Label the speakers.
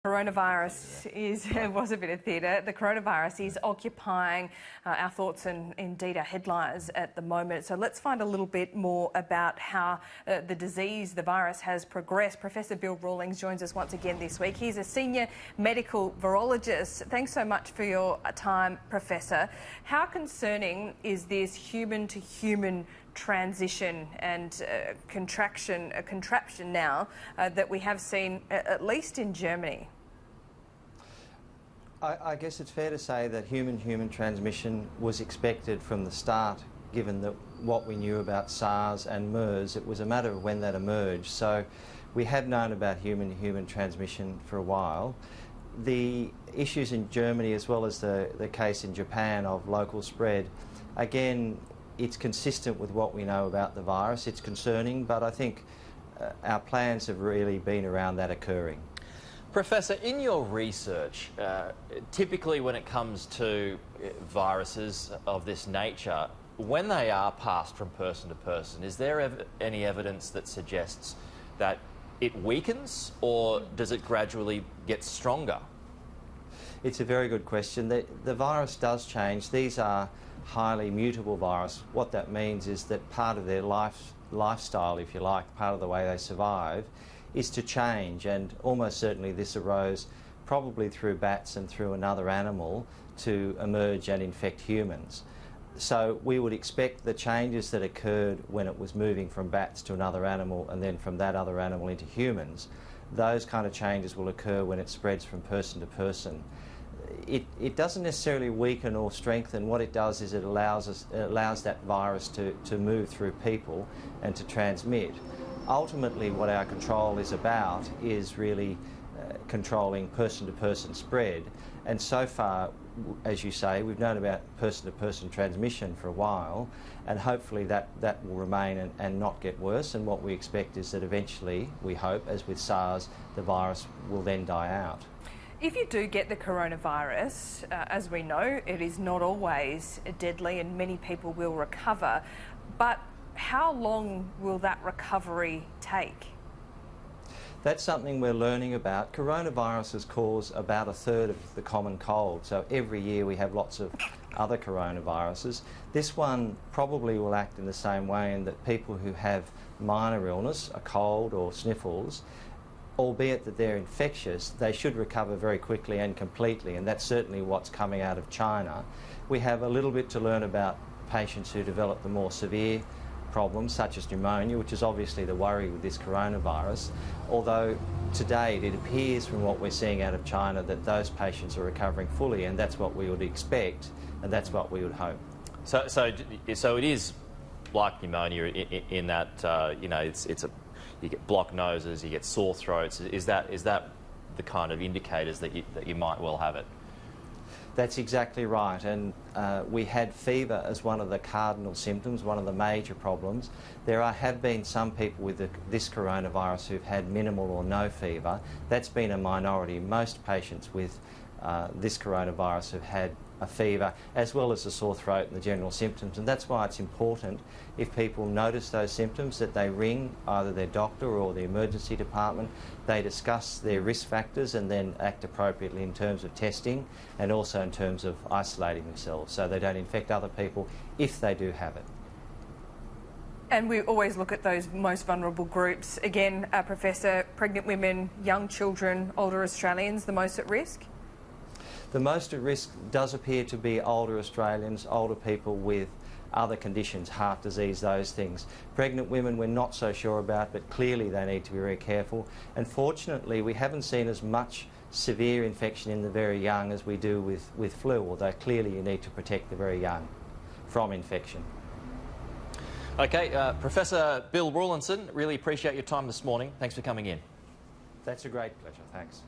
Speaker 1: Coronavirus was a bit of theatre. The coronavirus is occupying our thoughts and indeed our headlines at the moment. So let's find a little bit more about how the disease, the virus, has progressed. Professor Bill Rawlinson joins us once again this week. He's a senior medical virologist. Thanks so much for your time, Professor. How concerning is this human-to-human transition and contraption now that we have seen, at least in Germany?
Speaker 2: I guess it's fair to say that human-human transmission was expected from the start, given that what we knew about SARS and MERS. It was a matter of when that emerged. So we had known about human-to-human transmission for a while. The issues in Germany, as well as the case in Japan of local spread, again, it's consistent with what we know about the virus. It's concerning, but I think our plans have really been around that occurring.
Speaker 3: Professor, in your research, typically when it comes to viruses of this nature, when they are passed from person to person, is there any evidence that suggests that it weakens, or does it gradually get stronger?
Speaker 2: It's a very good question. The virus does change. These are highly mutable virus. What that means is that part of their lifestyle, if you like, part of the way they survive, is to change, and almost certainly this arose probably through bats and through another animal to emerge and infect humans. So we would expect the changes that occurred when it was moving from bats to another animal and then from that other animal into humans, those kind of changes will occur when it spreads from person to person. It doesn't necessarily weaken or strengthen. What it does is it allows that virus to move through people and to transmit. Ultimately, what our control is about is really controlling person-to-person spread. And so far, as you say, we've known about person-to-person transmission for a while, and hopefully that will remain and not get worse. And what we expect is that eventually, we hope, as with SARS, the virus will then die out.
Speaker 1: If you do get the coronavirus, as we know, it is not always deadly and many people will recover. But how long will that recovery take?
Speaker 2: That's something we're learning about. Coronaviruses cause about a third of the common cold, so every year we have lots of other coronaviruses. This one probably will act in the same way, in that people who have minor illness, a cold or sniffles, albeit that they're infectious, they should recover very quickly and completely, and that's certainly what's coming out of China. We have a little bit to learn about patients who develop the more severe problems, such as pneumonia, which is obviously the worry with this coronavirus, although to date it appears from what we're seeing out of China that those patients are recovering fully, and that's what we would expect and that's what we would hope.
Speaker 3: So it is like pneumonia in that you get blocked noses, you get sore throats. Is that the kind of indicators that you might well have it?
Speaker 2: That's exactly right, and we had fever as one of the cardinal symptoms, one of the major problems. There have been some people with this coronavirus who've had minimal or no fever. That's been a minority. Most patients with this coronavirus have had a fever, as well as a sore throat and the general symptoms, and that's why it's important, if people notice those symptoms, that they ring either their doctor or the emergency department. They discuss their risk factors and then act appropriately in terms of testing and also in terms of isolating themselves so they don't infect other people if they do have it.
Speaker 1: And we always look at those most vulnerable groups. Again, Professor, pregnant women, young children, older Australians, the most at risk?
Speaker 2: The most at risk does appear to be older Australians, older people with other conditions, heart disease, those things. Pregnant women we're not so sure about, but clearly they need to be very careful. And fortunately, we haven't seen as much severe infection in the very young as we do with flu, although clearly you need to protect the very young from infection.
Speaker 3: Okay, Professor Bill Rawlinson, really appreciate your time this morning. Thanks for coming in.
Speaker 2: That's a great pleasure. Thanks.